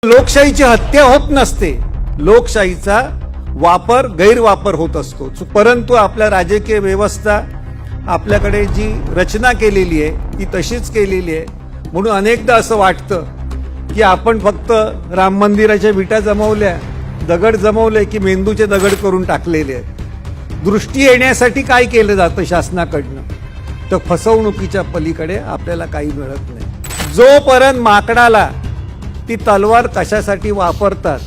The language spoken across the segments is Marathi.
लोकशाहीची हत्या होत नसते, लोकशाहीचा वापर गैरवापर होत असतो। परंतु आपल्या राजकीय व्यवस्था आपल्याकडे जी रचना केलेली आहे ती तशीच केलेली आहे। म्हणून अनेकदा असं वाटतं की आपण फक्त राम मंदिराच्या विटा जमवल्या, दगड जमवले की मेंदूचे दगड करून टाकलेले आहेत। दृष्टी येण्यासाठी काय केलं जातं शासनाकडनं, तर फसवणुकीच्या पलीकडे आपल्याला काही मिळत नाही। जोपर्यंत माकडाला ती तलवार कशासाठी वापरतात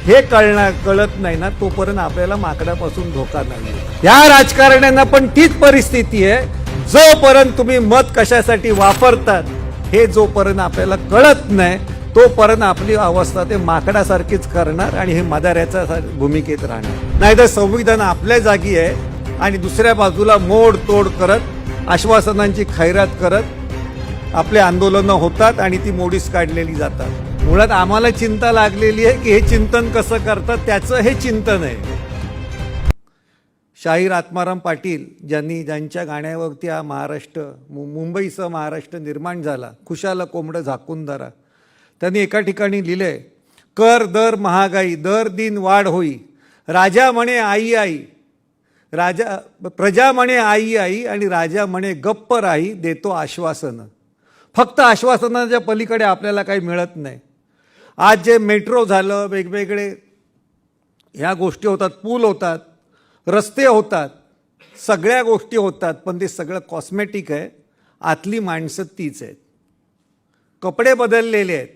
हे कळत नाही ना, तोपर्यंत आपल्याला माकडापासून धोका नाही। या राजकारण्यांना पण तीच परिस्थिती आहे। जोपर्यंत तुम्ही मत कशासाठी वापरतात हे जोपर्यंत आपल्याला कळत नाही, तोपर्यंत आपली अवस्था ते माकडासारखीच करणार आणि हे मदाऱ्याच्या भूमिकेत राहणार। नाहीतर संविधान आपल्या जागी आहे आणि दुसऱ्या बाजूला मोड तोड करत आश्वासनांची खैरात करत आपले आंदोलनं होतात आणि ती मोडीस काढलेली जातात। मुळात आम्हाला चिंता लागलेली आहे की हे चिंतन कसं करतात, त्याचं हे चिंतन आहे। शाहीर आत्माराम पाटील ज्यांच्या गाण्यावरती हा महाराष्ट्र, मुंबईसह महाराष्ट्र निर्माण झाला, खुशाला कोंबडं झाकून धरा, त्यांनी एका ठिकाणी लिहिलंय, कर दर महागाई दर दिन वाढ होई, राजा म्हणे आई आई, प्रजा म्हणे आई आई आणि राजा म्हणे गप्प राही, देतो आश्वासन। फक्त आश्वासनाच्या पलीकडे आपल्याला काही मिळत नाही। आज जे मेट्रो झालं, वेगवेगळे ह्या गोष्टी होतात, पूल होतात, रस्ते होतात, सगळ्या गोष्टी होतात, पण ते सगळं कॉस्मेटिक आहे। आतली माणसं तीच आहेत। कपडे बदललेले आहेत,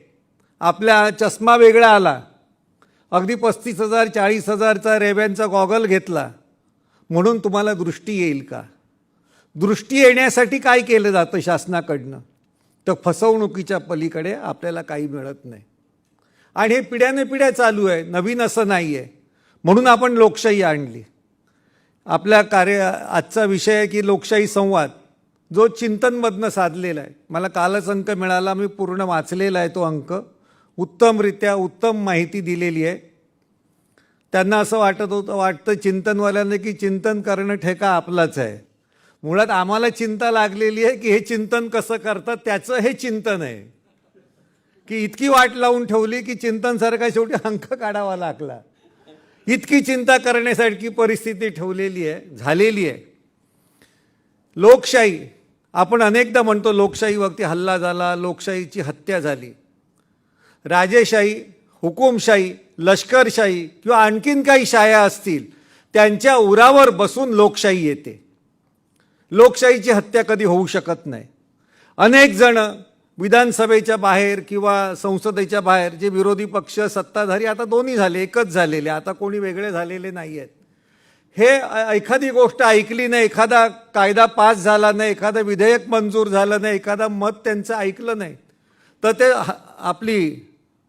आपला चष्मा वेगळा आला, अगदी 35,000 40,000चा रेब्यांचा गॉगल घेतला म्हणून तुम्हाला दृष्टी येईल का? दृष्टी येण्यासाठी काय केलं जातं शासनाकडनं, तर फसवणुकीच्या पलीकडे आपल्याला काही मिळत नाही। आणि हे पिढ्याने पिढ्या चालू आहे, नवीन असं नाही आहे। म्हणून आपण लोकशाही आणली। आपल्या आजचा विषय आहे की लोकशाही संवाद, जो चिंतनमधनं साधलेला आहे। मला कालच अंक मिळाला, मी पूर्ण वाचलेला आहे तो अंक। उत्तमरित्या उत्तम माहिती दिलेली आहे। त्यांना असं वाटतं चिंतनवाल्यांना की चिंतन करणं ठेका आपलाच आहे। मुळात आम्हाला चिंता लागलेली आहे की हे चिंतन कसं करतात, त्याचं हे चिंतन आहे। की इतकी वाट लावून ठेवली की चिंतन सारखा शेवटी अंक काढावा लागला। इतकी चिंता करण्यासारखी परिस्थिती ठेवलेली आहे, झालेली आहे। लोकशाही, आपण अनेकदा म्हणतो लोकशाहीवरती हल्ला झाला, लोकशाहीची हत्या झाली। राजेशाही, हुकुमशाही, लष्करशाही किंवा आणखीन काही शाया असतील, त्यांच्या उरावर बसून लोकशाही येते। लोकशाहीची हत्या कधी होऊ शकत नाही। अनेक जण विधानसभेच्या बाहेर किंवा संसदेच्या बाहेर, जे विरोधी पक्ष सत्ताधारी, आता दोन्ही झाले, एकच झालेले, आता कोणी वेगळे झालेले नाही आहेत, हे एखादी गोष्ट ऐकली नाही, एखादा कायदा पास झाला नाही, एखादं विधेयक मंजूर झालं नाही, एखादा मत त्यांचं ऐकलं नाही, तर ते आपली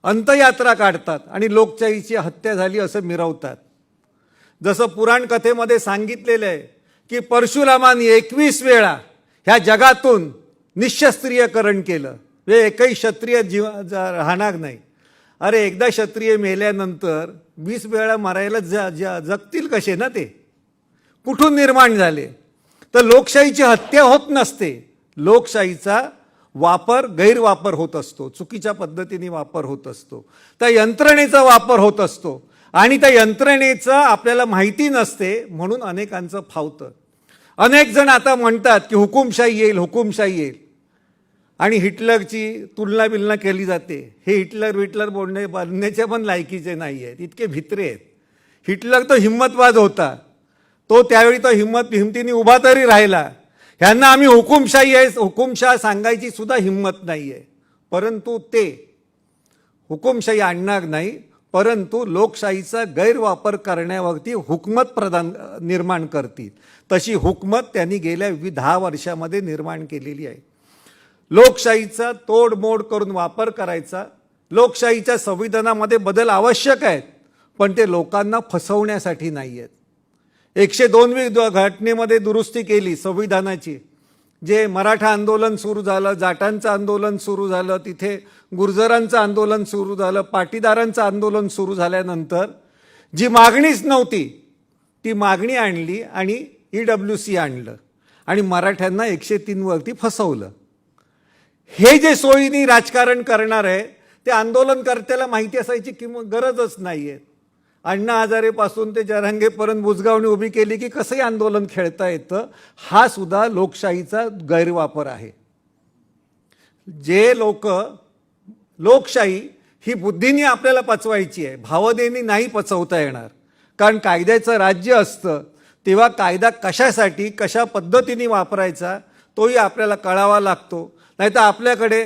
अंतयात्रा काढतात आणि लोकशाहीची हत्या झाली असं मिरवतात। जसं पुराण कथेमध्ये सांगितलेलं आहे की परशुरामांनी 21 वेळा ह्या जगातून निशस्त्रीयकरण केलं, एकही क्षत्रिय राहणार नाही। अरे एकदा क्षत्रिय मेल्यानंतर 20 वेळा मरायला जगतील कसे ना? ते कुठून निर्माण झाले? तर लोकशाहीची हत्या होत नसते, लोकशाहीचा वापर गैरवापर होत असतो, चुकीच्या पद्धतीने वापर होत असतो, त्या यंत्रणेचा वापर होत असतो आणि त्या यंत्रणेचं आपल्याला माहिती नसते, म्हणून अनेकांचं फावतं। अनेक जण आता म्हणतात की हुकुमशाही येईल, हुकुमशाही येईल, आणि हिटलरची तुलना बिलना केली जाते। हे हिटलर बनण्याच्या पण लायकीचे नाही आहेत, इतके भित्रे आहेत। हिटलर तो हिम्मतवाद होता, तो त्यावेळी तो हिमतीने उभा तरी राहिला। ह्यांना आम्ही हुकुमशाही आहे, हुकुमशाह सांगायची सुद्धा हिम्मत नाही आहे। परंतु ते हुकुमशाही आणणार नाही, परंतु लोकशाहीचा गैरवापर करण्यावरती हुकमत निर्माण करतील। तशी हुकमत त्यांनी गेल्या 10 वर्षामध्ये निर्माण केलेली आहे। लोकशाहीचा तोडमोड करून वापर करायचा। लोकशाहीच्या संविधानामध्ये बदल आवश्यक आहेत, पण ते लोकांना फसवण्यासाठी नाही आहेत। 102वी घटनेमध्ये दुरुस्ती केली संविधानाची। जे मराठा आंदोलन सुरू झालं, जाटांचं आंदोलन सुरू झालं, तिथे गुर्जरांचं आंदोलन सुरू झालं, पाटीदारांचं आंदोलन सुरू झाल्यानंतर जी मागणीच नव्हती ती मागणी आणली आणि EWC आणलं आणि मराठ्यांना 103 वरती फसवलं। हे जे सोयीनी राजकारण करणार आहे ते आंदोलनकर्त्याला माहिती असायची गरजच नाही आहे. अण्णा हजारेपासून ते जरांगेपर्यंत बुजगावणी उभी केली की कसंही आंदोलन खेळता येतं. हा सुद्धा लोकशाहीचा गैरवापर आहे. जे लोकशाही ही बुद्धीने आपल्याला पचवायची आहे, भावनेने नाही पचवता येणार. कारण कायद्याचं राज्य असतं तेव्हा कायदा कशासाठी कशा पद्धतीने वापरायचा तोही आपल्याला कळावा लागतो. नाहीतर आपल्याकडे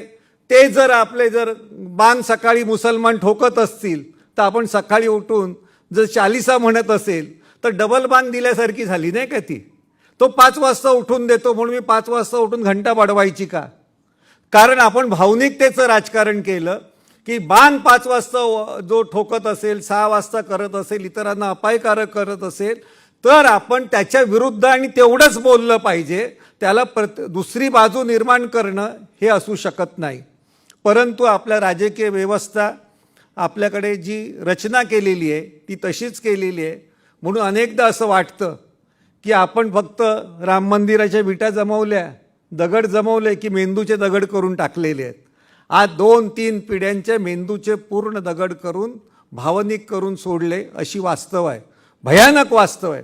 ते जर बांग सकाळी मुसलमान ठोकत असतील तर आपण सकाळी उठून जर चालिसा म्हणत असेल तर डबल बांग दिल्यासारखी झाली नाही का ती. तो 5 वाजता उठून देतो म्हणून मी 5 वाजता उठून घंटा वाढवायची का? कारण आपण भावनिकतेचं राजकारण केलं की बाण 5 वाजता जो ठोकत असेल, 6 वाजता करत असेल, इतरांना अपायकारक करत असेल तर आपण त्याच्या विरुद्ध आणि तेवढंच बोललं पाहिजे. त्याला दुसरी बाजू निर्माण करणं हे असू शकत नाही. परंतु आपल्या राजकीय व्यवस्था आपल्याकडे जी रचना केलेली आहे ती तशीच केलेली आहे. म्हणून अनेकदा असं वाटतं की आपण फक्त राम मंदिराच्या विटा जमवल्या, दगड जमवले की मेंदूचे दगड करून टाकलेले आहेत. आज 2-3 पिढ्यांच्या मेंदूचे पूर्ण दगड करून भावनिक करून सोडले अशी वास्तव आहे. भयानक वास्तव आहे.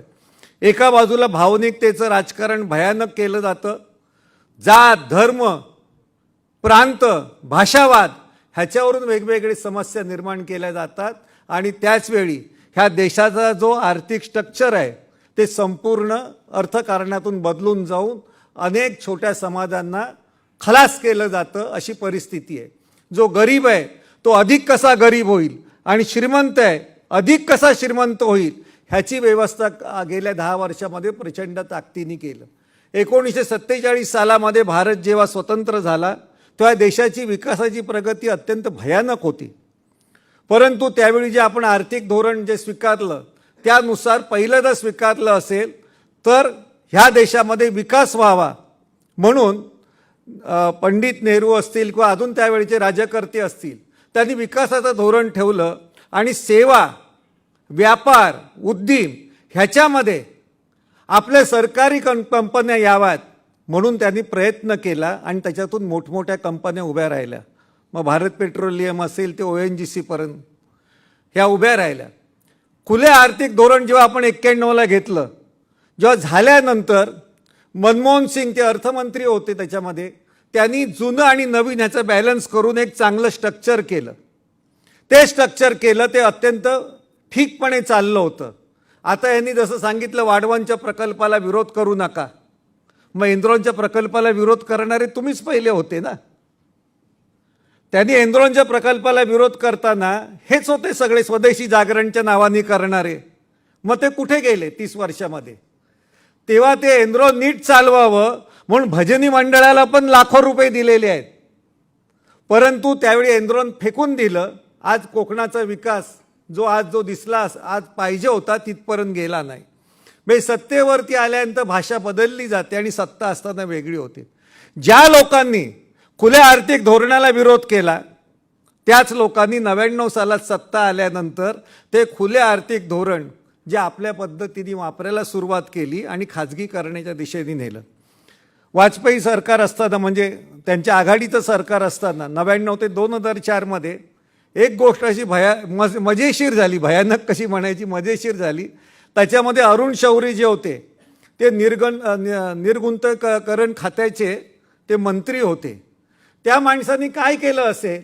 एका बाजूला भावनिकतेचं राजकारण भयानक केलं जातं. जात, धर्म, प्रांत, भाषावाद ह्याच्यावरून वेगवेगळे समस्या निर्माण केल्या जातात आणि त्याचवेळी ह्या देशाचा जो आर्थिक स्ट्रक्चर आहे ते संपूर्ण अर्थकारणातून बदलून जाऊन अनेक छोट्या समाजांना खलास केलं जातं अशी परिस्थिती आहे. जो गरीब आहे तो अधिक कसा गरीब होईल आणि श्रीमंत आहे अधिक कसा श्रीमंत होईल ह्याची व्यवस्था गेल्या 10 वर्षामध्ये प्रचंड ताकदीने केलं. 1947 सालामध्ये भारत जेव्हा स्वतंत्र झाला तेव्हा देशाची विकासाची प्रगती अत्यंत भयानक होती. परंतु त्यावेळी जे आपण आर्थिक धोरण जे स्वीकारलं त्यानुसार पहिलं जर स्वीकारलं असेल तर ह्या देशामध्ये विकास व्हावा म्हणून पंडित नेहरू असतील किंवा अजून त्यावेळीचे राज्यकर्ते असतील त्यांनी विकासाचं धोरण ठेवलं आणि सेवा, व्यापार, उद्यम ह्याच्यामध्ये आपल्या सरकारी कंपन्या याव्यात म्हणून त्यांनी प्रयत्न केला आणि त्याच्यातून मोठमोठ्या कंपन्या उभ्या राहिल्या. मग भारत पेट्रोलियम असेल ते ONGC पर्यंत ह्या उभ्या राहिल्या. खुले आर्थिक धोरण जेव्हा आपण 91ला घेतलं, जेव्हा झाल्यानंतर मनमोहन सिंग ते अर्थमंत्री होते त्याच्यामध्ये त्यांनी जुनं आणि नवीन ह्याचं बॅलन्स करून एक चांगलं स्ट्रक्चर केलं. ते स्ट्रक्चर केलं ते अत्यंत ठीकपणे चाललं होतं. आता यांनी जसं सांगितलं वाढवणच्या प्रकल्पाला विरोध करू नका. मग एनरॉनच्या प्रकल्पाला विरोध करणारे तुम्हीच पहिले होते ना. त्यांनी एनरॉनच्या प्रकल्पाला विरोध करताना हेच होते सगळे स्वदेशी जागरणच्या नावाने करणारे. मग ते कुठे गेले 30 वर्षामध्ये? तेव्हा ते एनरॉन नीट चालवावं म्हणून भजनी मंडळाला पण लाखो रुपये दिलेले आहेत. परंतु त्यावेळी एनरॉन फेकून दिलं. आज कोकणाचा विकास जो दिसला आज पाहिजे होता तिथपर्यंत गेला नाही. म्हणजे सत्तेवरती आल्यानंतर भाषा बदलली जाते आणि सत्ता असताना वेगळी होते. ज्या लोकांनी खुल्या आर्थिक धोरणाला विरोध केला त्याच लोकांनी 99 सालात सत्ता आल्यानंतर ते खुले आर्थिक धोरण जे आपल्या पद्धतीने वापरायला सुरुवात केली आणि खाजगीकरणाच्या दिशेने नेलं. वाजपेयी सरकार असताना म्हणजे त्यांच्या आघाडीचं सरकार असताना 99 ते 2004 मध्ये एक गोष्ट अशी मजेशीर झाली, भयानक कशी म्हणायची, मजेशीर झाली. त्याच्यामध्ये अरुण शौरी जे होते ते निर्गुंतवणूक खात्याचे ते मंत्री होते. त्या माणसांनी काय केलं असेल,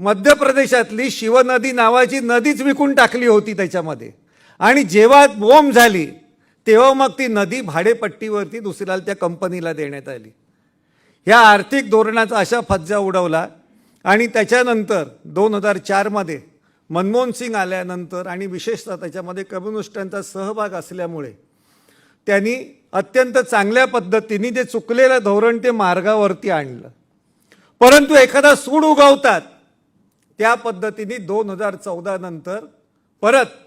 मध्य प्रदेशातली शिवनदी नावाची नदीच विकून टाकली होती त्याच्यामध्ये. आणि जेव्हा बोंब झाली तेव्हा मग ती नदी भाडेपट्टीवरती दुसऱ्याला त्या कंपनीला देण्यात आली. ह्या आर्थिक धोरणाचा अशा फज्जा उडवला. आणि त्याच्यानंतर 2004 मध्ये मनमोहन सिंग आल्यानंतर आणि विशेषतः त्याच्यामध्ये कम्युनिस्टांचा सहभाग असल्यामुळे त्यांनी अत्यंत चांगल्या पद्धतीने जे चुकलेलं धोरण ते मार्गावरती आणलं. परंतु एखादा सूड उगवतात त्या पद्धतीने 2014 नंतर परत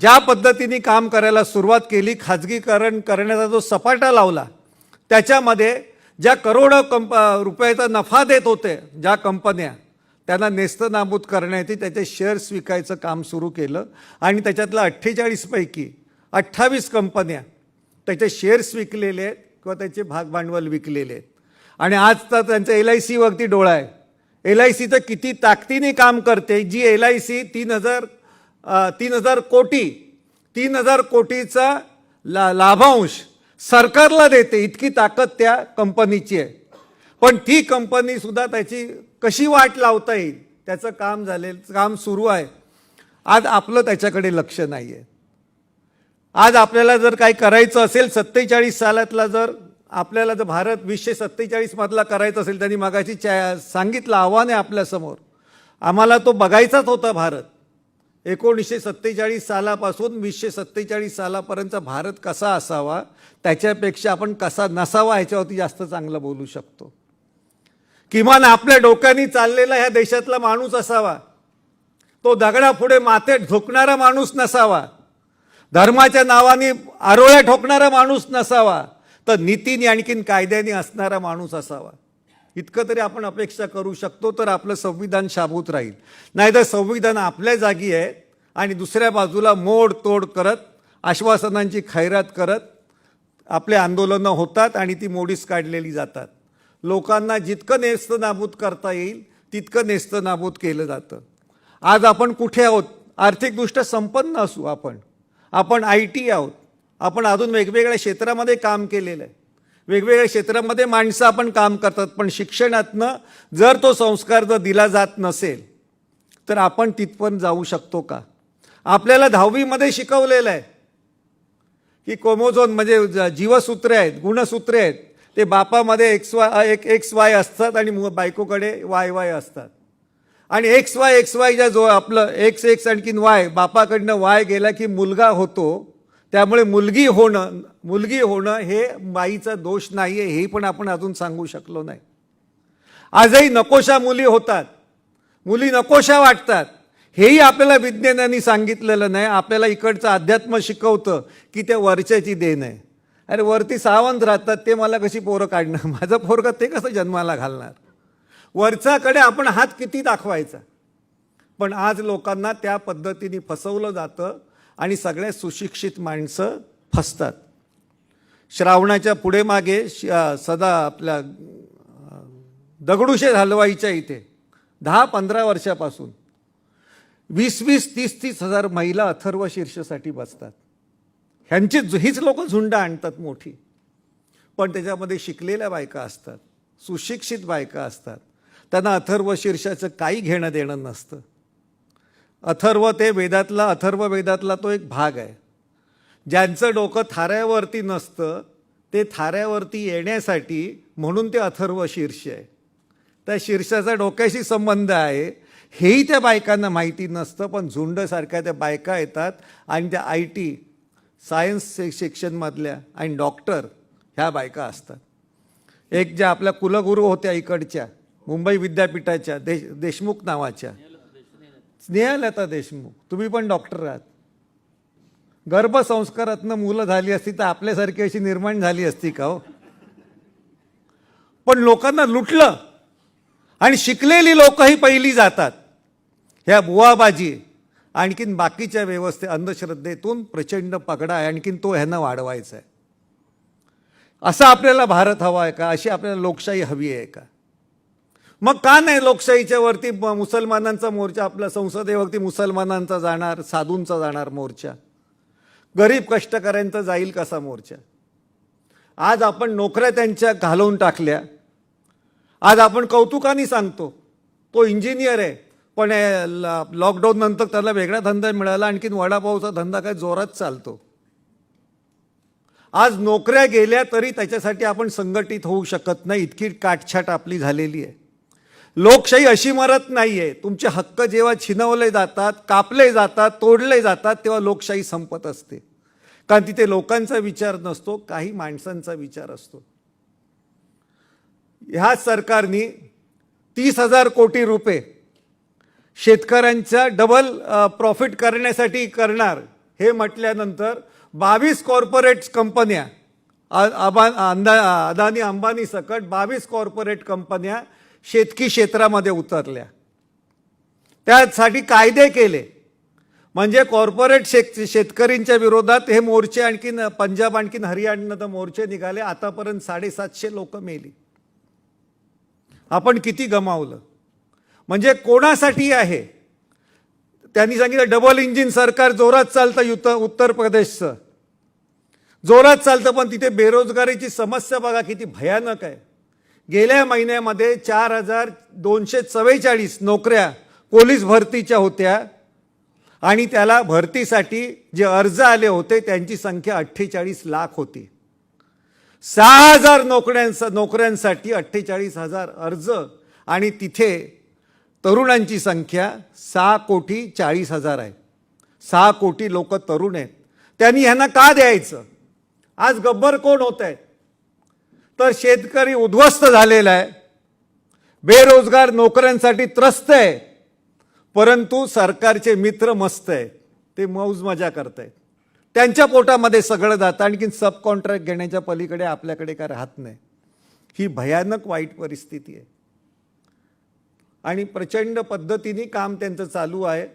ज्या पद्धतीने काम करायला सुरुवात केली, खाजगीकरण करण्याचा जो सपाटा लावला त्याच्यामध्ये ज्या करोडो रुपयाचा नफा देत होते ज्या कंपन्या त्यांना नेस्तनाबूत करण्यासाठी त्याचे शेअर्स विकायचं काम सुरू केलं. आणि त्याच्यातल्या 48 पैकी 28 कंपन्या त्याचे शेअर्स विकलेले आहेत किंवा त्याचे भागभांडवल विकलेले आहेत. आणि आज तर त्यांचं LIC वरती डोळा आहे LICचं किती ताकदीने काम करते, जी LIC 3,000 कोटीचा लाभांश सरकारला देते, इतकी ताकद त्या कंपनीची आहे. पण ती कंपनी सुद्धा त्याची कशी वाट लावता येईल त्याचं काम सुरू आहे. आज आपलं त्याच्याकडे लक्ष नाही आहे. आज आपल्याला जर काही करायचं असेल, 47 सालातला जर आपल्याला जर भारत 2047 मधला करायचं असेल, त्यांनी मागाशी सांगितलं आव्हान आहे आपल्यासमोर. आम्हाला तो बघायचाच होता भारत. 1947 सालापासून 2047 सालापर्यंतचा भारत कसा असावा, त्याच्यापेक्षा आपण कसा नसावा ह्याच्यावरती जास्त चांगलं बोलू शकतो. किमान आपल्या डोक्याने चाललेला ह्या देशातला माणूस असावा. तो दगडापुढे माथे ठोकणारा माणूस नसावा, धर्माच्या नावाने आरोळ्या ठोकणारा माणूस नसावा, तर नीतीने आणखीन कायद्याने असणारा माणूस असावा. इतकं तरी आपण अपेक्षा करू शकतो, तर आपलं संविधान शाबूत राहील. नाहीतर संविधान आपल्या जागी आहे आणि दुसऱ्या बाजूला मोड तोड करत, आश्वासनांची खैरात करत आपले आंदोलनं होतात आणि ती मोडीस काढलेली जातात. लोकांना जितकं नेस्तनाबूत करता येईल तितकं नेस्तनाबूत केलं जातं. आज आपण कुठे आहोत? आर्थिकदृष्ट्या संपन्न असू आपण IT आहोत, आपण अजून वेगवेगळ्या क्षेत्रामध्ये काम केलेलं आहे, वेगवेगळ्या क्षेत्रामध्ये माणसं आपण काम करतात. पण शिक्षणातनं जर तो संस्कार जर दिला जात नसेल तर आपण तिथपर्यंत जाऊ शकतो का? आपल्याला 10वीमध्ये शिकवलेलं आहे की क्रोमोझोम म्हणजे जीवसूत्रे आहेत, गुणसूत्रे आहेत. ते बापामध्ये XY असतात आणि बायकोकडे YY असतात. आणि XY ज्या जो आपलं X आणखीन Y, बापाकडनं Y गेला की मुलगा होतो. त्यामुळे मुलगी होणं हे बाईचा दोष नाही आहे, हे पण आपण अजून सांगू शकलो नाही. आजही नकोशा मुली होतात, मुली नकोशा वाटतात, हेही आपल्याला विज्ञानाने सांगितलेलं नाही. आपल्याला इकडचं अध्यात्म शिकवतं की त्या वरच्याची देण आहे. अरे वरती सावंत राहतात, ते मला कशी पोरं काढणार? माझं पोरगा ते कसं जन्माला घालणार? वरच्याकडे आपण हात किती दाखवायचा? पण आज लोकांना त्या पद्धतीने फसवलं जातं आणि सगळ्या सुशिक्षित माणसं फसतात. श्रावणाच्या पुढे मागे सदा आपल्या दगडूशेठ हलवाईच्या इथे 10-15 वर्षापासून 20-20, 30-30 हजार महिला अथर्व शीर्षसाठी बसतात. हीच लोक झुंड आणतात मोठी. पण त्याच्यामध्ये शिकलेल्या बायका असतात, सुशिक्षित बायका असतात. त्यांना अथर्व शीर्षाचं काही घेणं देणं नसतं. अथर्व वेदातला तो एक भाग आहे. ज्यांचं डोकं थाऱ्यावरती नसतं ते थाऱ्यावरती येण्यासाठी म्हणून ते अथर्व शीर्ष आहे. त्या शीर्षाचा डोक्याशी संबंध आहे हेही त्या बायकांना माहिती नसतं. पण झुंडसारख्या त्या बायका येतात आणि त्या IT सायन्स सेक्शनमधल्या आणि डॉक्टर ह्या बायका असतात. एक ज्या आपल्या कुलगुरू होत्या इकडच्या मुंबई विद्यापीठाच्या देशमुख नावाच्या, स्नेहलता देशमुख, तुम्ही पण डॉक्टर आहात. गर्भसंस्कारातनं मुलं झाली असती तर आपल्यासारखी अशी निर्माण झाली असती का हो? पण लोकांना लुटलं आणि शिकलेली लोकही पहिली जातात. ह्या बुवाबाजी आणखीन बाकीच्या अंधश्रद्धेतून प्रचंड पगडा आहे, आणखीन तो ह्यांना वाढवायचा आहे. असा आपल्याला भारत हवा आहे का? अशी आपल्याला लोकशाही हवी आहे का? मग का नाही लोकशाहीच्या वरती मुसलमानांचा मोर्चा, आपल्या संसदेवरती मुसलमानांचा जाणार, साधूंचा जाणार मोर्चा, गरीब कष्टकऱ्यांचा जाईल कसा मोर्चा? आज आपण नोकऱ्या त्यांच्या घालवून टाकल्या. आज आपण कौतुकाने सांगतो तो इंजिनियर आहे, पण लॉकडाऊन नंतर त्याला वेगळा धंदा मिळाला, आणखीन वडापावचा धंदा काय जोरात चालतो. आज नोकऱ्या गेल्या तरी त्याच्यासाठी आपण संघटित होऊ शकत नाही, इतकी काटछाट आपली झालेली आहे. लोकशाही अशी मरत नाही आहे. तुमचे हक्क जेव्हा छिनवले जातात, कापले जातात, तोडले जातात, तेव्हा लोकशाही संपत असते. कारण तिथे लोकांचा विचार नसतो, काही माणसांचा विचार असतो. ह्या सरकारने 30,000 कोटी रुपये शेतकऱ्यांचा डबल प्रॉफिट करण्यासाठी करणार हे म्हटल्यानंतर 22 कॉर्पोरेट कंपन्या, अदानी अंबानी सकट 22 कॉर्पोरेट कंपन्या शेतकी क्षेत्रामध्ये उतरल्या. त्यासाठी कायदे केले. म्हणजे कॉर्पोरेट शेतकऱ्यांच्या विरोधात हे मोर्चे आणखीन पंजाब आणखीन हरियाणात मोर्चे निघाले. आतापर्यंत 750 लोक मेली. आपण किती गमावलं? म्हणजे कोणासाठी आहे? त्यांनी सांगितलं डबल इंजिन सरकार जोरात चालतं, उत्तर प्रदेशचं जोरात चालतं, पण तिथे बेरोजगारीची समस्या बघा किती भयानक आहे. गेल्या महिन्यामध्ये 4,244 नोकऱ्या पोलीस भरतीच्या होत्या आणि त्याला भरतीसाठी जे अर्ज आले होते त्यांची संख्या 48 लाख होती. 6,000 नोकऱ्यांसाठी 48,000 अर्ज आणि तिथे तरुणांची संख्या 6,40,00,000 आहे. 6 कोटी लोक तरुण आहेत. त्यांनी ह्यांना का द्यायचं? आज गब्बर कोण होत आहेत? तर शेतकरी उद्ध्वस्त झालेला आहे, बेरोजगार नोकऱ्यांसाठी त्रस्त आहे, परंतु सरकारचे मित्र मस्त आहेत, ते मौज मजा करत आहेत. त्यांच्या पोटामध्ये सगळं जातं, आणखीन सब कॉन्ट्रॅक्ट घेण्याच्या पलीकडे आपल्याकडे काय राहत नाही. ही भयानक वाईट परिस्थिती आहे आणि प्रचंड पद्धतीने काम त्यांचं चालू आहे.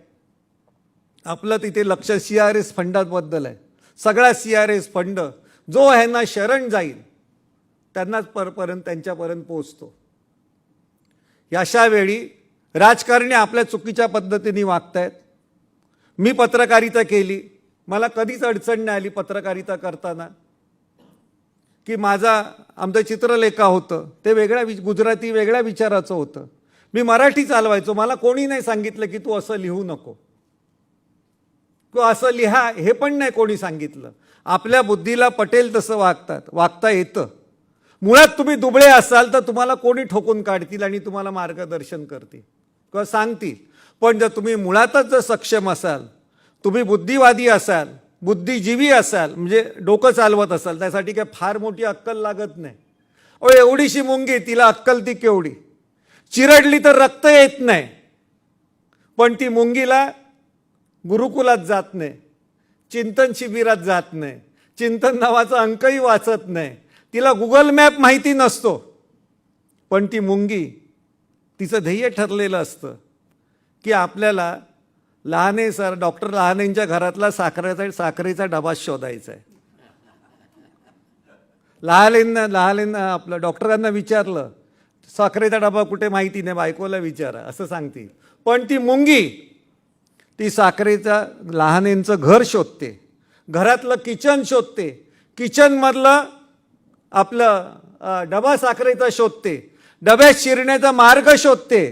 आपलं तिथे लक्ष CRS फंडाबद्दल आहे. सगळा CRS फंड जो ह्यांना शरण जाईल त्यांनाच त्यांच्यापर्यंत पोहोचतो. अशा वेळी राजकारणी आपल्या चुकीच्या पद्धतीने वागतायत. मी पत्रकारिता केली, मला कधीच अडचण नाही आली पत्रकारिता करताना, की आमचं चित्रलेखा होतं ते गुजराती वेगळ्या विचाराचं होतं. मी मराठी चालवायचो, मला कोणी नाही सांगितलं की तू असं लिहू नको किंवा असं लिहा, हे पण नाही कोणी सांगितलं. आपल्या बुद्धीला पटेल तसं वागता येतं. मुळात तुम्ही दुबळे असाल तर तुम्हाला कोणी ठोकून काढतील आणि तुम्हाला मार्गदर्शन करतील किंवा सांगतील. पण जर तुम्ही मुळातच जर सक्षम असाल, तुम्ही बुद्धिवादी असाल, बुद्धिजीवी असाल, म्हणजे डोकं चालवत असाल, त्यासाठी काय फार मोठी अक्कल लागत नाही. एवढीशी मुंगी, तिला अक्कल ती केवढी, चिरडली तर रक्त येत नाही, पण ती मुंगीला गुरुकुलात जात नाही, चिंतन शिबिरात जात नाही, चिंतन नावाचा अंकही वाचत नाही, तिला गुगल मॅप माहिती नसतो, पण ती मुंगी तिचं ध्येय ठरलेलं असतं की आपल्याला डॉक्टर लहानेंच्या घरातला साखरेचा डबा शोधायचा आहे. लहानेंना आपलं डॉक्टरांना विचारलं साखरेचा डबा कुठे माहिती नाही, बायकोला विचारा असं सांगतील. पण ती मुंगी ती साखरेचा लहानेंचं घर शोधते, घरातलं किचन शोधते, किचनमधलं आपलं डबा साखरेचा शोधते, डब्यात शिरण्याचा मार्ग शोधते.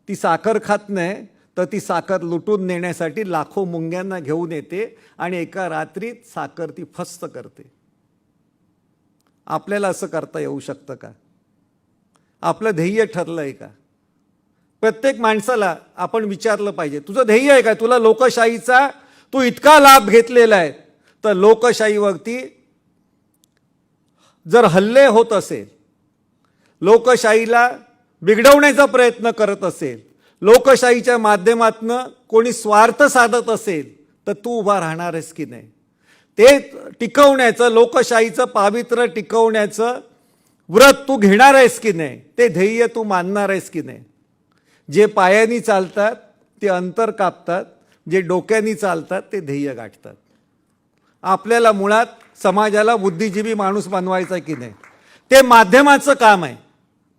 ती साखर खात नाही तर ती साखर लुटून नेण्यासाठी लाखो मुंग्यांना घेऊन येते आणि एका रात्रीत साखर ती फस्त करते. आपल्याला असं करता येऊ शकतं का? आपलं ध्येय ठरलं आहे का? प्रत्येक माणसाला आपण विचारलं पाहिजे, तुझं ध्येय आहे का? तुला लोकशाहीचा तू इतका लाभ घेतलेला आहे, तर लोकशाहीवरती जर हल्ले होत असेल, लोकशाहीला बिघडवण्याचा प्रयत्न करत असेल, लोकशाहीच्या माध्यमातून कोणी स्वार्थ साधत असेल, तर तू उभा राहणार आहेस की नाही? ते टिकवण्याचं, लोकशाहीचं पावित्र्य टिकवण्याचं व्रत तू घेणार आहेस की नाही? ते ध्येय तू मानणार आहेस की नाही? जे पायानी चालतात ते अंतर कापतात, जे डोक्यानी चालतात ते ध्येय गाठतात. आपल्याला मुळात समाजाला बुद्धिजीवी माणूस बनवायचा की नाही, ते माध्यमाचं काम आहे.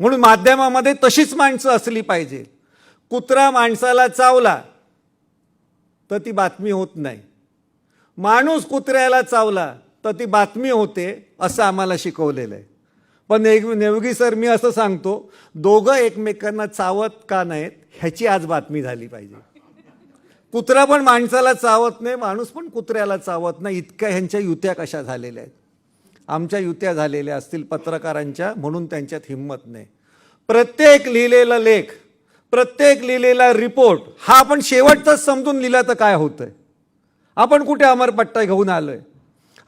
म्हणून माध्यमामध्ये तशीच माणसं असली पाहिजे. कुत्रा माणसाला चावला तर ती बातमी होत नाही, माणूस कुत्र्याला चावला तर ती बातमी होते, असं आम्हाला शिकवलेलं आहे. पण नेवगी सर, मी असं सांगतो, दोघं एकमेकांना चावत का नाहीत ह्याची आज बातमी झाली पाहिजे. कुत्रा पण माणसाला चावत नाही, माणूस पण कुत्र्याला चावत नाही, इतक्या ह्यांच्या युत्या कशा झालेल्या आहेत. आमच्या युत्या झालेल्या असतील पत्रकारांच्या, म्हणून त्यांच्यात हिंमत नाही. प्रत्येक लिहिलेला लेख, प्रत्येक लिहिलेला रिपोर्ट हा आपण शेवटचाच समजून लिहिला तर काय होतंय? आपण कुठे अमरपट्टा घेऊन आलोय?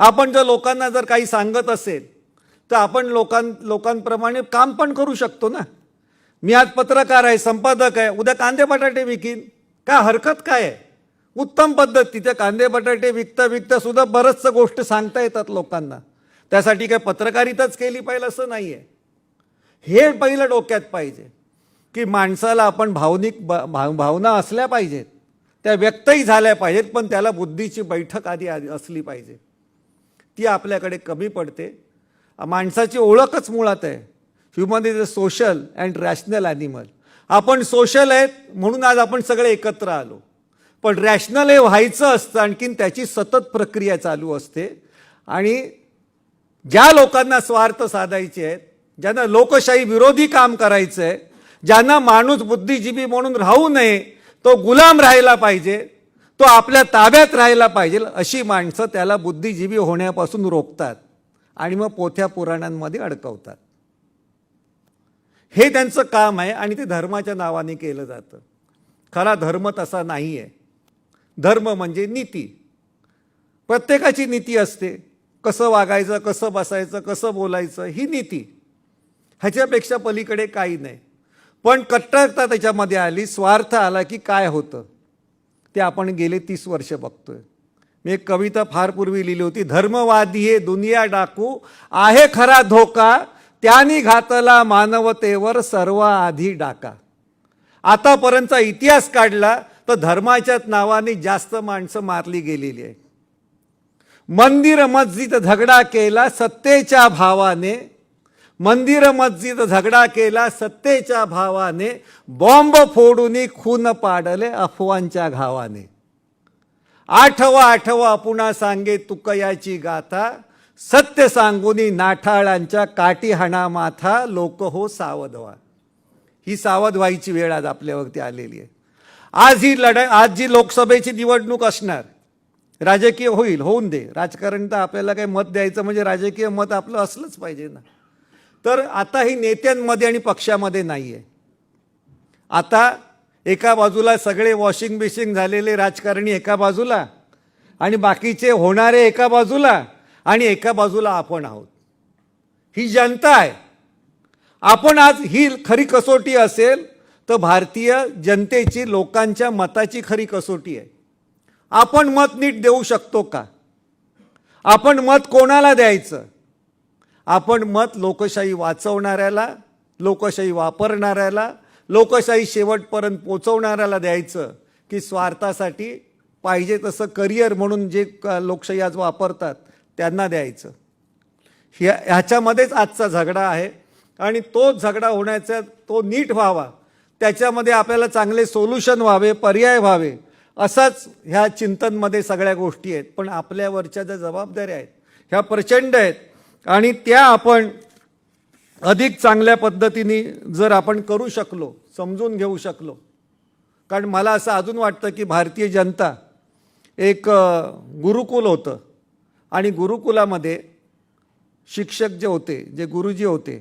आपण जर लोकांना जर काही सांगत असेल तर आपण लोकांप्रमाणे काम पण करू शकतो ना. मी आज पत्रकार आहे, संपादक आहे, उद्या कांदे बटाटे विकीन, काय हरकत काय आहे? उत्तम पद्धत. तिथे कांदे बटाटे विकता सुद्धा बरंचसं गोष्ट सांगता येतात लोकांना. त्यासाठी काय पत्रकारिताच केली पाहिजे असं नाही आहे. हे पहिलं डोक्यात पाहिजे की माणसाला आपण भावना असल्या पाहिजेत, त्या व्यक्तही झाल्या पाहिजेत, पण त्याला बुद्धीची बैठक आधी असली पाहिजे. ती आपल्याकडे कमी पडते. माणसाची ओळखच मुळात आहे, human is a social and rational animal. आपण सोशल आहेत म्हणून आज आपण सगळे एकत्र आलो, पण रॅशनल हे व्हायचं असतं, आणखीन त्याची सतत प्रक्रिया चालू असते. आणि ज्या लोकांना स्वार्थ साधायचे आहेत, ज्यांना लोकशाही विरोधी काम करायचं आहे, ज्यांना माणूस बुद्धिजीवी म्हणून राहू नये, तो गुलाम राहायला पाहिजे, तो आपल्या ताब्यात राहायला पाहिजे, अशी माणसं त्याला बुद्धिजीवी होण्यापासून रोखतात आणि मग पोथ्या पुराणांमध्ये अडकवतात. हे त्यांचं काम आहे आणि ते धर्माच्या नावाने केलं जातं. खरा धर्म तसा नाही आहे. धर्म म्हणजे नीती. प्रत्येकाची नीती असते. कसं वागायचं, कसं बसायचं, कसं बोलायचं, ही नीती. ह्याच्यापेक्षा पलीकडे काही नाही. पण कट्टरता त्याच्यामध्ये आली, स्वार्थ आला की काय होतं ते आपण गेले 30 वर्ष बघतोय. मी एक कविता फार पूर्वी लिहिली होती, धर्मवादी हे दुनिया डाकू आहे खरा धोका, त्यांनी घातला मानवतेवर सर्वाआधी डाका. आतापर्यंतचा इतिहास काढला तर धर्माच्या नावाने जास्त माणसं मारली गेलेली आहे. मंदिर मस्जिद झगडा केला सत्तेच्या भावाने, मंदिर मस्जिद झगडा केला सत्तेच्या भावाने, बॉम्ब फोडून खून पाडले अफवांच्या घावाने. आठवा आठवा पुन्हा सांगे तुकयाची गाथा, सत्य सांगुनी नाठाळांच्या काठी हाणा माथा, लोक हो सावध व्हा. ही सावध व्हायची वेळ आज आपल्यावरती आलेली आहे. आज ही लढाई, आज जी लोकसभेची निवडणूक असणार, राजकीय होईल, होऊन दे. राजकारण तर आपल्याला काही मत द्यायचं म्हणजे राजकीय मत आपलं असलंच पाहिजे ना. तर आता ही नेत्यांमध्ये आणि पक्षामध्ये नाही आहे. आता एका बाजूला सगळे वॉशिंग बिशिंग झालेले राजकारणी एका बाजूला, आणि बाकीचे होणारे एका बाजूला, आणि एका बाजूला आपण आहोत. ही जनता आहे. आपण आज ही खरी कसोटी असेल तर भारतीय जनतेची, लोकांच्या मताची खरी कसोटी आहे. आपण मत नीट देऊ शकतो का? आपण मत कोणाला द्यायचं? आपण मत लोकशाही वाचवणाऱ्याला, लोकशाही वापरणाऱ्याला, लोकशाही शेवटपर्यंत पोचवणाऱ्याला द्यायचं, की स्वार्थासाठी पाहिजे तसं करिअर म्हणून जे लोकशाही आज वापरतात त्यांना द्यायचं? ह्याच्यामध्येच आजचा झगडा आहे. आणि तो झगडा होण्याचा, तो नीट व्हावा, त्याच्यामध्ये आपल्याला चांगले सोल्युशन व्हावे, पर्याय व्हावे, असाच ह्या चिंतनमध्ये सगळ्या गोष्टी आहेत. पण आपल्यावरच्या ज्या जबाबदाऱ्या आहेत ह्या प्रचंड आहेत, आणि त्या आपण अधिक चांगल्या पद्धतीने जर आपण करू शकलो, समजून घेऊ शकलो. कारण मला असं अजून वाटतं की भारतीय जनता एक गुरुकुल होतं, आणि गुरुकुलामध्ये शिक्षक जे होते, जे गुरुजी होते,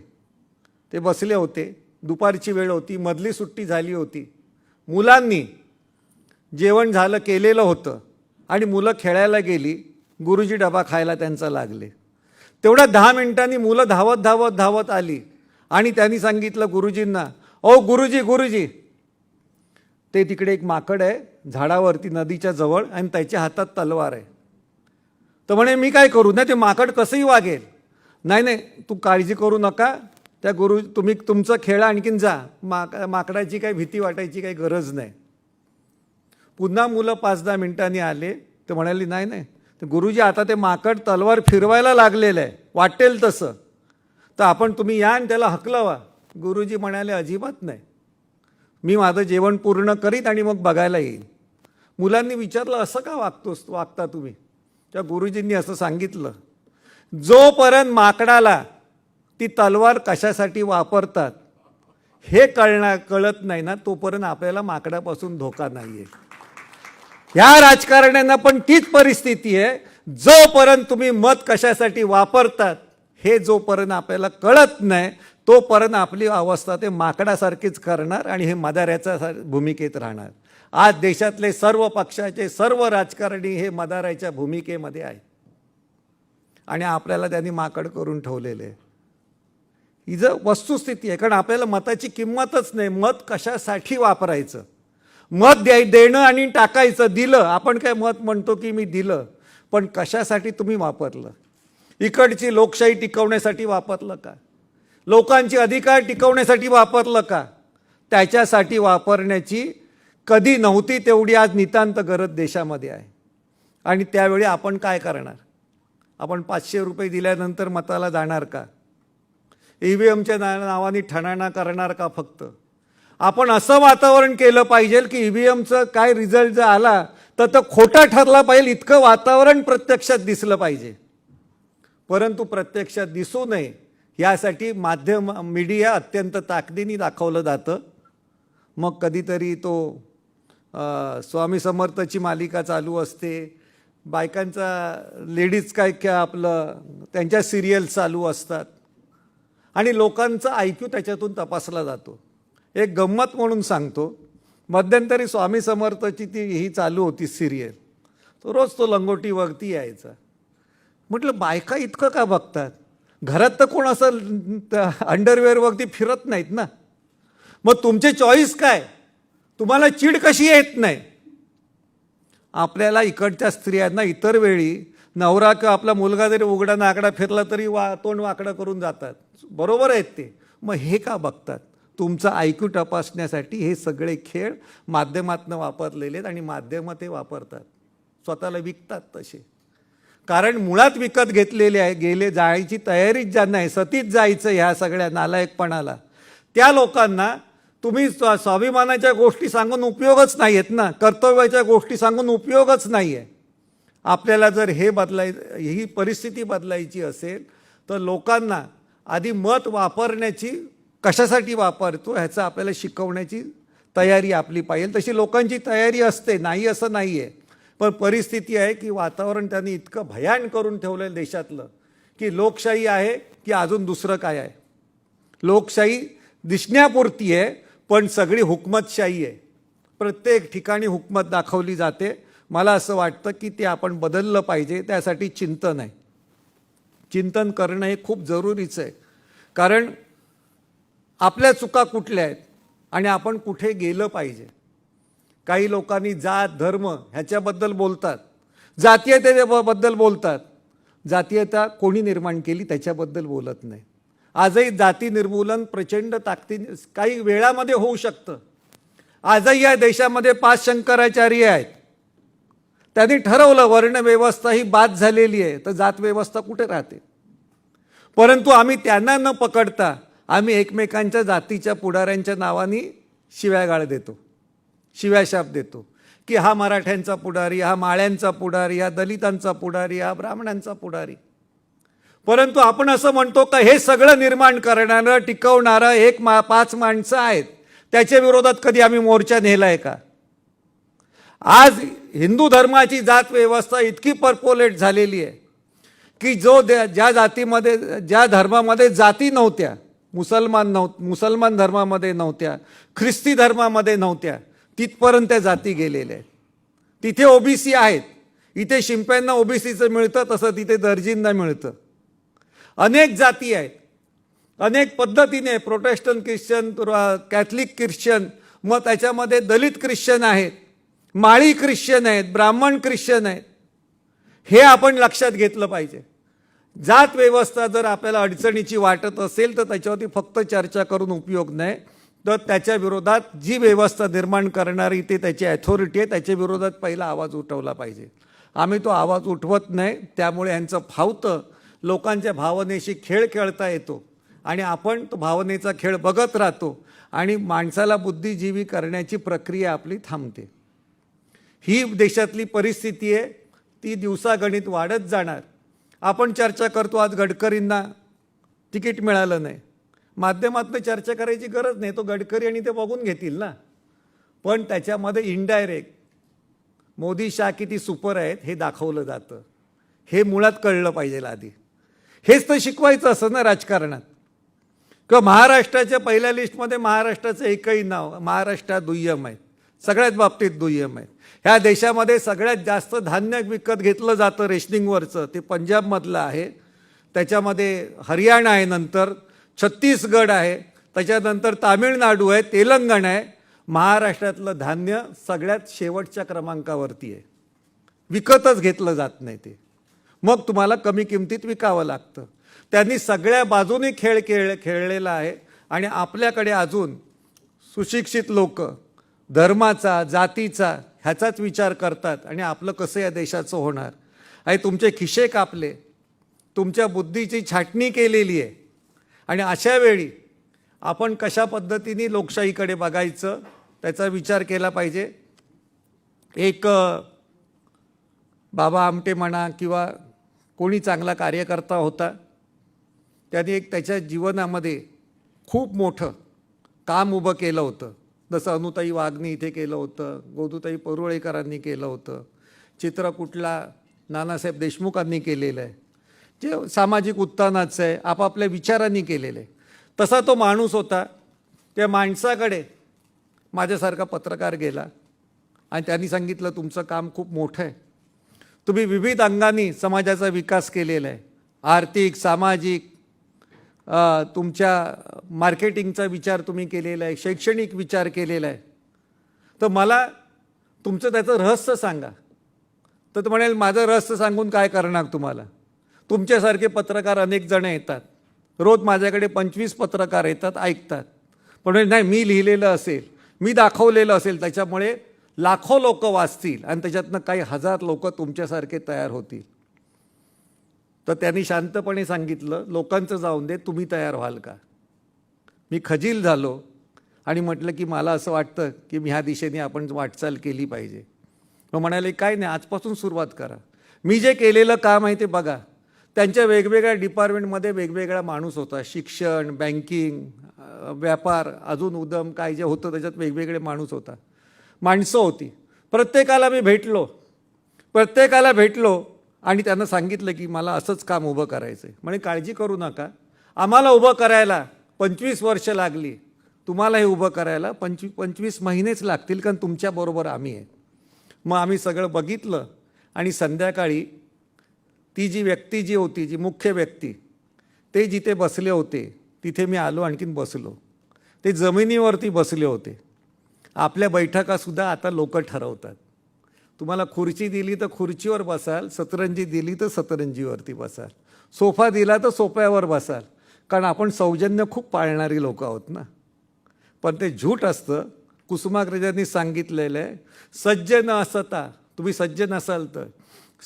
ते बसले होते. दुपारची वेळ होती, मधली सुट्टी झाली होती, मुलांनी जेवण झालं केलेलं होतं, आणि मुलं खेळायला गेली. गुरुजी डबा खायला त्यांचा लागले. तेवढ्या 10 मिनिटांनी मुलं धावत धावत धावत आली, आणि त्यांनी सांगितलं गुरुजींना, ओ गुरुजी गुरुजी, ते तिकडे एक माकड आहे झाडावरती नदीच्या जवळ, आणि त्याच्या हातात तलवार आहे. तर म्हणे मी काय करू? नाही, ते माकड कसंही वागेल. नाही नाही, तू काळजी करू नका, त्या तुम्ही तुमचं खेळा, आणखीन जा. माकडाची काही भीती वाटायची काही गरज नाही. पुन्हा मुलं 5-10 मिनिटांनी आले, तर म्हणाली नाही नाही, तर गुरुजी आता ते माकड तलवार फिरवायला लागलेलं आहे, वाटेल तसं, तर आपण तुम्ही या आणि त्याला हकलवा. गुरुजी म्हणाले अजिबात नाही, मी माझं जेवण पूर्ण करीत आणि मग बघायला येईल. मुलांनी विचारलं असं का वागता तुम्ही? त्या गुरुजींनी असं सांगितलं, जोपर्यंत माकडाला ती तलवार कशासाठी वापरतात हे कळत नाही ना, तोपर्यंत आपल्याला माकडापासून धोका नाही आहे. ह्या राजकारण्यांना पण तीच परिस्थिती आहे. जोपर्यंत तुम्ही मत कशासाठी वापरतात हे जोपर्यंत आपल्याला कळत नाही, तोपर्यंत आपली अवस्था ते माकडासारखीच करणार, आणि हे मदाऱ्याच्या भूमिकेत राहणार. आज देशातले सर्व पक्षाचे सर्व राजकारणी हे मदाराच्या भूमिकेमध्ये आहेत, आणि आपल्याला त्यांनी माकड करून ठेवलेले आहे. ही जर वस्तुस्थिती आहे. कारण आपल्याला मताची किंमतच नाही. मत कशासाठी वापरायचं? मत देणं आणि टाकायचं. दिलं, आपण काय मत म्हणतो की मी दिलं, पण कशासाठी तुम्ही वापरलं? इकडची लोकशाही टिकवण्यासाठी वापरलं का? लोकांचे अधिकार टिकवण्यासाठी वापरलं का? त्याच्यासाठी वापरण्याची कधी नव्हती तेवढी आज नितांत गरज देशामध्ये आहे. आणि त्यावेळी आपण काय करणार? आपण 500 रुपये दिल्यानंतर मताला जाणार का? EVMच्या नावाने ठणाणा करणार का फक्त? आपण असं वातावरण केलं पाहिजे की EVMचं काय रिझल्ट जर आला तर तो खोटा ठरला पाहिजे इतकं वातावरण प्रत्यक्षात दिसलं पाहिजे. परंतु प्रत्यक्षात दिसू नये यासाठी माध्यम मीडिया अत्यंत ताकदीने दाखवलं जातं. मग कधीतरी तो स्वामी समर्थची मालिका चालू असते, बायकांचा लेडीज काय काय आपलं त्यांच्या सिरियल्स चालू असतात आणि लोकांचा IQ त्याच्यातून तपासला जातो. एक गंमत म्हणून सांगतो, मध्यंतरी स्वामी समर्थची ही चालू होती सिरियल, तो रोज तो लंगोटीवरती यायचा. म्हटलं बायका इतकं का बघतात, घरात तर कोण असं अंडरवेअरवरती फिरत नाहीत ना, मग तुमचे चॉईस काय, तुम्हाला चीड कशी येत नाही. आपल्याला इकडच्या स्त्रियांना इतर वेळी नवरा किंवा आपला मुलगा जरी उघडा नाकडा फिरला तरी तोंड वाकडं करून जातात, बरोबर आहेत ते. मग हे का बघतात, तुमचा IQ तपासण्यासाठी हे सगळे खेळ माध्यमातून वापरलेले आहेत आणि माध्यमं ते वापरतात, स्वतःला विकतात तसे. कारण मुळात विकत घेतलेले आहे, गेले जायची तयारीच ज्यांना आहे, सतीच जायचं ह्या सगळ्या नालायकपणाला, त्या लोकांना तुम्ही स्वाभिमानाच्या गोष्टी सांगून उपयोगच नाही आहेत ना, कर्तव्याच्या गोष्टी सांगून उपयोगच नाही आहे. आपल्याला जर ही परिस्थिती बदलायची असेल तर लोकांना आधी मत वापरण्याची, कशासाठी वापरतो ह्याचं आपल्याला शिकवण्याची तयारी आपली पाहिजे. तशी लोकांची तयारी असते, नाही असं नाही आहे. पण परिस्थिती आहे की वातावरण त्यांनी इतकं भयान करून ठेवलं देशातलं की लोकशाही आहे की अजून दुसरं काय आहे. लोकशाही दिसण्यापुरती आहे पण सगळी हुकमतशाही आहे. प्रत्येक ठिकाणी हुकमत दाखवली जाते. मला असं वाटतं की ते आपण बदललं पाहिजे. त्यासाठी चिंतन आहे, चिंतन करणं हे खूप जरुरीचं आहे. कारण आपल्या चुका कुठल्या आहेत आणि आपण कुठे गेलं पाहिजे. काही लोकांनी जात धर्म ह्याच्याबद्दल बोलतात, जातीयतेबद्दल बोलतात. जातीयता कोणी निर्माण केली त्याच्याबद्दल बोलत नाही. आजही जाती निर्मूलन प्रचंड ताकदीने काही वेळामध्ये होऊ शकतं. आजही या देशामध्ये 5 शंकराचार्य आहेत, त्यांनी ठरवलं वर्णव्यवस्था ही बाद झालेली आहे, तर जात व्यवस्था कुठे राहते. परंतु आम्ही त्यांना न पकडता आम्ही एकमेकांच्या जातीच्या पुढाऱ्यांच्या नावाने शिव्यागाळ देतो, शिव्याशाप देतो की हा मराठ्यांचा पुढारी, हा माळ्यांचा पुढारी, हा दलितांचा पुढारी, हा ब्राह्मणांचा पुढारी. परंतु आपण असं म्हणतो का हे सगळं निर्माण करणारं टिकवणारं 5 माणसं आहेत, त्याच्या विरोधात कधी आम्ही मोर्चा नेलाय का. आज हिंदू धर्माची जात व्यवस्था इतकी परपोलेट झालेली आहे की ज्या जातीमध्ये, ज्या धर्मामध्ये जाती नव्हत्या, मुसलमान धर्मामध्ये नव्हत्या, ख्रिस्ती धर्मामध्ये नव्हत्या, तिथपर्यंत त्या जाती गेलेल्या आहेत. तिथे OBC आहेत, इथे शिंप्यांना OBCचं मिळतं तसं तिथे दर्जींना मिळतं. अनेक जाती आहेत, अनेक पद्धतीने, प्रोटेस्टंट ख्रिश्चन, कॅथलिक ख्रिश्चन, मग त्याच्यामध्ये दलित ख्रिश्चन आहेत, माळी ख्रिश्चन आहेत, ब्राह्मण ख्रिश्चन आहेत. हे आपण लक्षात घेतलं पाहिजे. जात व्यवस्था जर आपल्याला अडचणीची वाटत असेल तर त्याच्यावरती फक्त चर्चा करून उपयोग नाही, तर त्याच्या विरोधात जी व्यवस्था निर्माण करणारी ते त्याची अथॉरिटी आहे त्याच्या विरोधात पहिला आवाज उठवला पाहिजे. आम्ही तो आवाज उठवत नाही, त्यामुळे यांचं फावतं लोकांच्या भावनेशी खेळ खेळता येतो आणि आपण तो भावनेचा खेळ बघत राहतो आणि माणसाला बुद्धिजीवी करण्याची प्रक्रिया आपली थांबते. ही देशातली परिस्थिती आहे, ती दिवसागणित वाढत जाणार. आपण चर्चा करतो, आज गडकरींना तिकीट मिळालं नाही, माध्यमातून चर्चा करायची गरज नाही, तो गडकरी आणि ते बघून घेतील ना. पण त्याच्यामध्ये इनडायरेक्ट मोदी शाह किती सुपर आहेत हे दाखवलं जातं. हे मुळात कळलं पाहिजे आधी. हेच तर शिकवायचं असं ना राजकारणात. किंवा महाराष्ट्राच्या पहिल्या लिस्टमध्ये महाराष्ट्राचं एकही नाव, महाराष्ट्र दुय्यम आहे, सगळ्याच बाबतीत दुय्यम आहे. ह्या देशामध्ये सगळ्यात जास्त धान्य विकत घेतलं जातं रेशनिंगवरचं, ते पंजाबमधलं आहे, त्याच्यामध्ये हरियाणा आहे, नंतर छत्तीसगड आहे, त्याच्यानंतर तामिळनाडू आहे, तेलंगणा आहे. महाराष्ट्रातलं धान्य सगळ्यात शेवटच्या क्रमांकावरती आहे, विकतच घेतलं जात नाही ते. मग तुम्हाला कमी किमतीत विकावं लागतं. त्यांनी सगळ्या बाजूने खेळलेला आहे आणि आपल्याकडे अजून सुशिक्षित लोक धर्माचा, जातीचा ह्याचाच विचार करतात आणि आपलं कसं या देशाचं होणार आहे. तुमचे खिसे कापले, तुमच्या बुद्धीची छाटणी केलेली आहे आणि अशा वेळी आपण कशा पद्धतीने लोकशाहीकडे बघायचं त्याचा विचार केला पाहिजे. एक बाबा आमटे म्हणा किंवा कोणी चांगला कार्यकर्ता होता, त्याने एक त्याच्या जीवनामध्ये खूप मोठं काम उभं केलं होतं. जसं अनुताई वाघनी इथे केलं होतं, गोदूताई परुळेकरांनी केलं होतं, चित्रकूटला नानासाहेब देशमुखांनी केलेलं आहे, जे सामाजिक उत्थानाचं आहे, आपापल्या विचारांनी केलेलं आहे. तसा तो माणूस होता. त्या माणसाकडे माझ्यासारखा पत्रकार गेला आणि त्यांनी सांगितलं, तुमचं काम खूप मोठं आहे, तुम्ही विविध अंगांनी समाजाचा विकास केलेला आहे, आर्थिक, सामाजिक, तुमच्या मार्केटिंगचा विचार तुम्ही केलेला आहे, शैक्षणिक विचार केलेला आहे, तर मला तुमचं त्याचं रहस्य सांगा. तर तो म्हणेल, माझं रहस्य सांगून काय करणार तुम्हाला, तुमच्यासारखे पत्रकार अनेक जण येतात, रोज माझ्याकडे 25 पत्रकार येतात, ऐकतात, पण नाही, मी लिहिलेलं असेल, मी दाखवलेलं असेल, त्याच्यामुळे लाखो लोक वाचतील आणि त्याच्यातनं काही हजार लोक तुमच्यासारखे तयार होतील. तर त्यांनी शांतपणे सांगितलं, लोकांचं जाऊन दे, तुम्ही तयार व्हाल का. मी खजील झालो आणि म्हटलं की मला असं वाटतं की मी ह्या दिशेने आपण वाटचाल केली पाहिजे. मग म्हणाले, काय नाही, आजपासून सुरुवात करा, मी जे केलेलं काम आहे ते बघा. त्यांच्या वेगवेगळ्या डिपार्टमेंटमध्ये वेगवेगळा माणूस होता, शिक्षण, बँकिंग, व्यापार, अजून उद्यम काय जे होतं त्याच्यात वेगवेगळे माणसं होती. प्रत्येकाला मी भेटलो आणि त्यांना सांगितलं की मला असंच काम उभं करायचं आहे. म्हणजे काळजी करू नका, आम्हाला उभं करायला 25 वर्ष लागली, तुम्हाला हे उभं करायला 25 महिनेच लागतील, कारण तुमच्याबरोबर आम्ही आहे. मग आम्ही सगळं बघितलं आणि संध्याकाळी ती जी व्यक्ती जी होती, जी मुख्य व्यक्ती, ते जिथे बसले होते तिथे मी आलो, आणखीन बसलो. ते जमिनीवरती बसले होते. आपल्या बैठकासुद्धा आता लोक ठरवतात. तुम्हाला खुर्ची दिली तर खुर्चीवर बसाल, सतरंजी दिली तर सतरंजीवरती बसाल, सोफा दिला तर सोफ्यावर बसाल, कारण आपण सौजन्य खूप पाळणारी लोक आहोत ना. पण ते झूट असतं. कुसुमाग्रजांनी सांगितलेलं आहे, सज्ज न असता, तुम्ही सज्ज नसाल तर,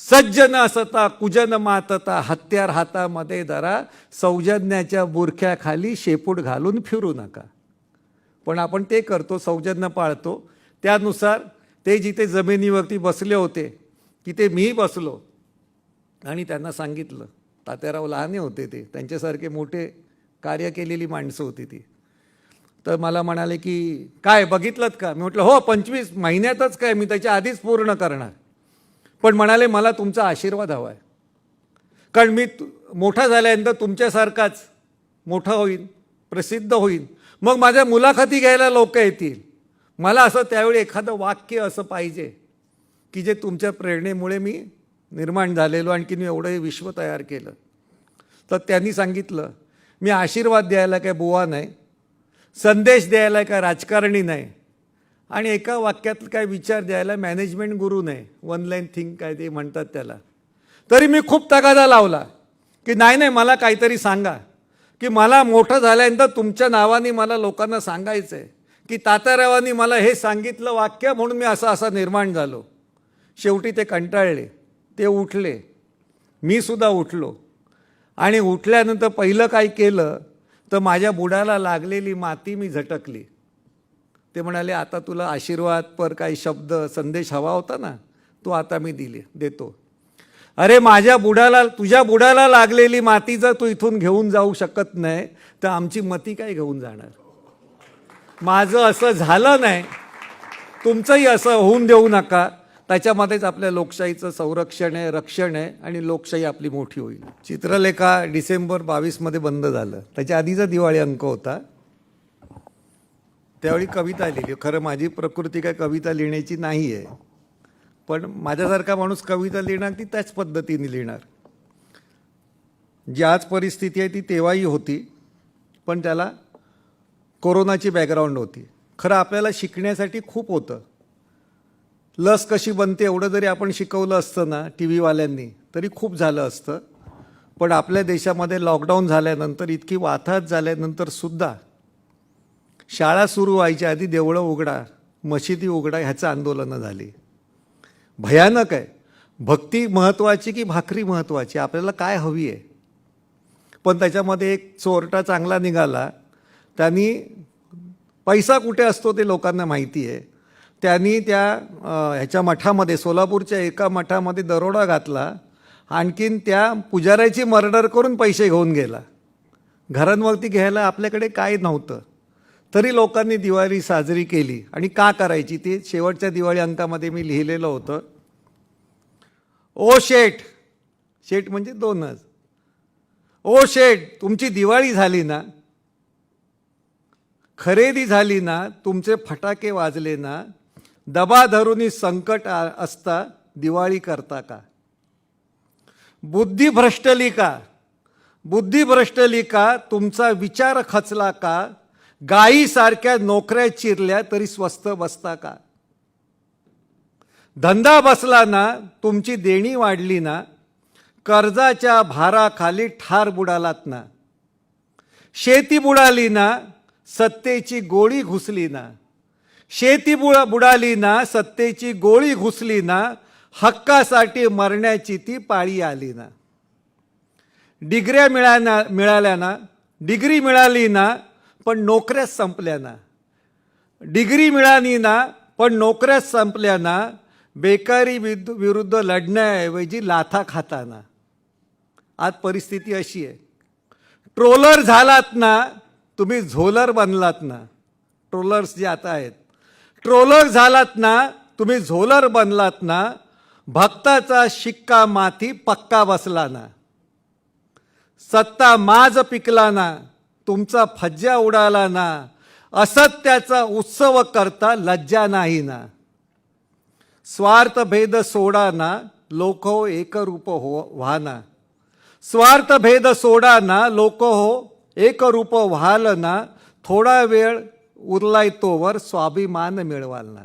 सज्ज न असता कुजन मातता, हत्यार हातामध्ये धरा, सौजन्याच्या बुरख्याखाली शेपूट घालून फिरू नका. पण आपण ते करतो, सौजन्य पाळतो. त्यानुसार ते जिथे जमिनीवरती बसले होते तिथे मी बसलो आणि त्यांना सांगितलं. तात्याराव लहाने होते, ते त्यांच्यासारखे मोठे कार्य केलेली माणसं होती ती. तर मला म्हणाले की काय बघितलं का. मी म्हटलं हो, 25 महिन्यातच काय, मी त्याच्या आधीच पूर्ण करणार. पण म्हणाले, मला तुमचा आशीर्वाद हवा आहे, कारण मी मोठा झाल्यानंतर तुमच्यासारखाच मोठा होईन, प्रसिद्ध होईन, मग माझ्या मुलाखती घ्यायला लोक येतील. मला असं त्यावेळी एखादं वाक्य असं पाहिजे की जे तुमच्या प्रेरणेमुळे मी निर्माण झालेलो, आणखी मी एवढं हे विश्व तयार केलं. तर त्यांनी सांगितलं, मी आशीर्वाद द्यायला काय बुवा नाही, संदेश द्यायला काय राजकारणी नाही, आणि एका वाक्यात काय विचार द्यायला मॅनेजमेंट गुरु नाही, वन लाईन थिंक काय ते म्हणतात त्याला. तरी मी खूप तगादा लावला की नाही, मला काहीतरी सांगा, की मला मोठं झाल्यानंतर तुमच्या नावाने मला लोकांना सांगायचं आहे की तात्यारावांनी मला हे सांगितलं वाक्य, म्हणून मी असा निर्माण झालो. शेवटी ते कंटाळले, ते उठले, मी सुद्धा उठलो. आणि उठल्यानंतर पहिलं काय केलं तर माझ्या बुडाला लागलेली माती मी झटकली. ते म्हणाले, आता तुला आशीर्वाद पर काही शब्द संदेश हवा होता ना, तो आता मी देतो. अरे माझ्या बुडाला, तुझ्या बुडाला लागलेली माती जर तू इथून घेऊन जाऊ शकत नाही तर आमची मती काय घेऊन जाणार. माझं असं झालं नाही, तुमचंही असं होऊन देऊ नका. त्याच्यामध्येच आपल्या लोकशाहीचं संरक्षण आहे, रक्षण आहे, आणि लोकशाही आपली मोठी होईल. चित्रलेखा डिसेंबर 22 बंद झालं. त्याच्या आधीचा दिवाळी अंक होता, त्यावेळी कविता लिहिली. खरं माझी प्रकृती काय कविता लिहिण्याची नाही आहे, पण माझ्यासारखा माणूस कविता लिहिणार ती त्याच पद्धतीने लिहिणार. जी आज परिस्थिती आहे ती तेव्हाही होती, पण त्याला कोरोनाची बॅकग्राऊंड होती. खरं आपल्याला शिकण्यासाठी खूप होतं. लस कशी बनते एवढं जरी आपण शिकवलं असतं ना टी व्हीवाल्यांनी, तरी खूप झालं असतं. पण आपल्या देशामध्ये लॉकडाऊन झाल्यानंतर, इतकी वाताहत झाल्यानंतर सुद्धा शाळा सुरू व्हायच्या आधी देवळं उघडा, मशिदी उघडा ह्याचं आंदोलनं झाली. भयानक आहे. भक्ती महत्त्वाची की भाकरी महत्त्वाची, आपल्याला काय हवी आहे. पण त्याच्यामध्ये एक चोरटा चांगला निघाला. त्यांनी पैसा कुठे असतो ते लोकांना माहिती आहे. त्यांनी त्या ह्याच्या मठामध्ये, सोलापूरच्या एका मठामध्ये दरोडा घातला, आणखीन त्या पुजाऱ्याची मर्डर करून पैसे घेऊन गेला. घरांवरती घ्यायला आपल्याकडे काय नव्हतं, तरी लोकांनी दिवाळी साजरी केली. आणि का करायची ते शेवटच्या दिवाळी अंकामध्ये मी लिहिलेलं होतं. ओ शेठ, शेठ म्हणजे दोनच. ओ शेठ, तुमची दिवाळी झाली ना, खरेदी झाली ना, तुमचे फटाके वाजले ना, दबा धरूनी संकट असता दिवाळी करता का? बुद्धी भ्रष्टली का? बुद्धी भ्रष्टली का? तुमचा विचार खचला का? गायीसारख्या नोकऱ्या चिरल्या तरी स्वस्त बसता का? धंदा बसला ना, तुमची देणी वाढली ना, कर्जाच्या भाराखाली ठार बुडालात ना. शेती बुडाली ना, सत्तेची गोळी घुसली ना. शेती बुडाली ना, सत्तेची गोळी घुसली ना, हक्कासाठी मरण्याची ती पाळी आली ना. डिग्र्या मिळाल्या ना, डिग्री मिळाली ना, पण नोकऱ्याच संपल्या ना. डिग्री मिळाली ना, पण नोकऱ्याच संपल्या ना. बेकारी विरुद्ध लढण्याऐवजी लाथा खाताना. आज परिस्थिती अशी आहे. ट्रोलर झालात ना, तुम्ही झोलर बनलात ना. ट्रोलर्स जे आता आहेत, ट्रोलर झालात ना, तुम्ही झोलर बनलात ना. भक्ताचा शिक्का माथी पक्का बसला ना. सत्ता माज पिकला ना, तुमचा फज्जा उडाला ना. असत्याचा उत्सव करता लज्जा नाही ना. स्वार्थ भेद सोडा ना, लोक हो एकरूप हो व्हाना. स्वार्थ भेद सोडा ना, लोक हो एकरूप व्हाल ना. थोडा वेळ उरलाय तोवर स्वाभिमान मिळवाल ना.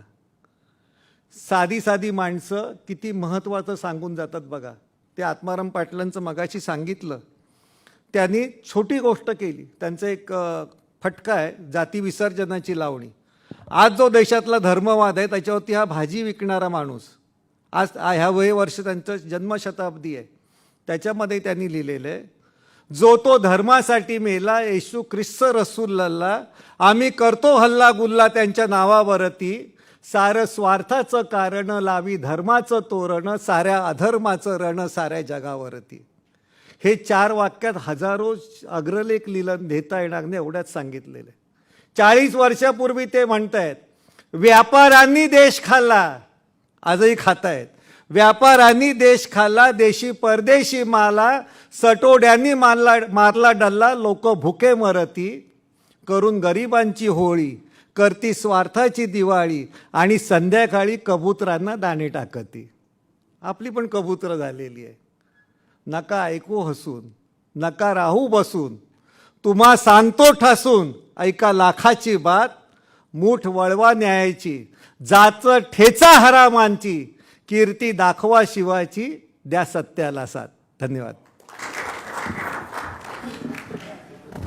साधी साधी माणसं किती महत्त्वाचं सांगून जातात बघा. ते आत्माराम पाटलांचं मगाशी सांगितलं. त्यांनी छोटी गोष्ट केली. त्यांचं एक फटका आहे, जाती विसर्जनाची लावणी. आज जो देशातला धर्मवाद आहे त्याच्यावरती हा भाजी विकणारा माणूस, आज ह्या वर्ष त्यांचं जन्मशताब्दी आहे, त्याच्यामध्ये त्यांनी लिहिलेलं आहे, जो तो धर्मासाठी मेला येशू ख्रिस्त रसूलल्ला. आम्ही करतो हल्ला गुल्ला त्यांच्या नावावरती. सारं स्वार्थाचं कारण लावी धर्माचं तोरण. साऱ्या अधर्माचं रण साऱ्या जगावरती. हे 4 वाक्यात हजारो अग्रलेख लिहिता येणार नाही, एवढ्याच सांगितलेलं आहे. 40 वर्षापूर्वी ते म्हणतायत, व्यापाऱ्यांनी देश खाल्ला, आजही खातायत. व्यापाऱ्यांनी देश खाल्ला, देशी परदेशी माला. सटोड्यांनी मारला डल्ला, लोक भुके मरती. करून गरिबांची होळी, करती स्वार्थाची दिवाळी. आणि संध्याकाळी कबुतरांना दाणे टाकती. आपली पण कबूतर झालेली आहे. नका ऐकू हसून, नका राहू बसून. तुम्हा सांगतो ठासून, ऐका लाखाची बात. मूठ वळवा न्यायाची, जाच ठेचा हरामांची. कीर्ती दाखवा शिवाची, द्या सत्याला साथ. धन्यवाद.